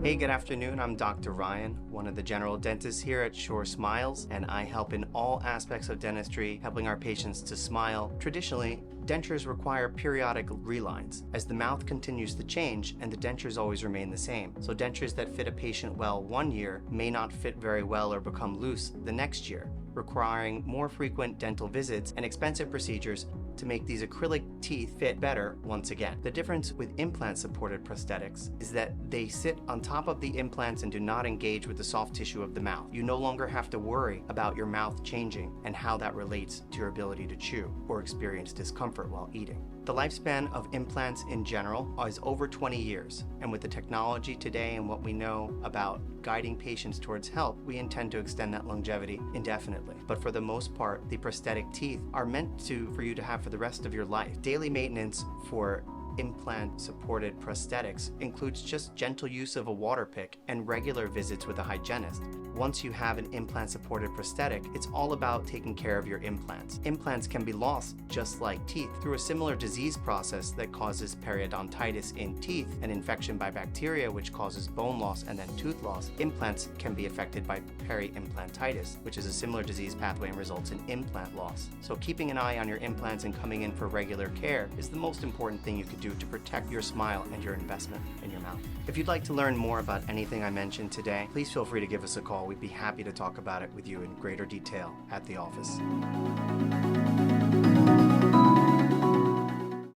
Hey, good afternoon. I'm Dr. Ryan, one of the general dentists here at Shore Smiles, and I help in all aspects of dentistry, helping our patients to smile. Traditionally, dentures require periodic relines as the mouth continues to change and the dentures always remain the same. So dentures that fit a patient well one year may not fit very well or become loose the next year, requiring more frequent dental visits and expensive procedures to make these acrylic teeth fit better once again. The difference with implant-supported prosthetics is that they sit on top of the implants and do not engage with the soft tissue of the mouth. You no longer have to worry about your mouth changing and how that relates to your ability to chew or experience discomfort while eating. The lifespan of implants in general is over 20 years, and with the technology today and what we know about guiding patients towards health, we intend to extend that longevity indefinitely. But for the most part, the prosthetic teeth are meant for you to have for the rest of your life. Daily maintenance for implant-supported prosthetics includes just gentle use of a water pick and regular visits with a hygienist. Once you have an implant-supported prosthetic, it's all about taking care of your implants. Implants can be lost, just like teeth, through a similar disease process that causes periodontitis in teeth, an infection by bacteria which causes bone loss and then tooth loss. Implants can be affected by peri-implantitis, which is a similar disease pathway and results in implant loss. So keeping an eye on your implants and coming in for regular care is the most important thing you could do to protect your smile and your investment in your mouth. If you'd like to learn more about anything I mentioned today, please feel free to give us a call. We'd be happy to talk about it with you in greater detail at the office.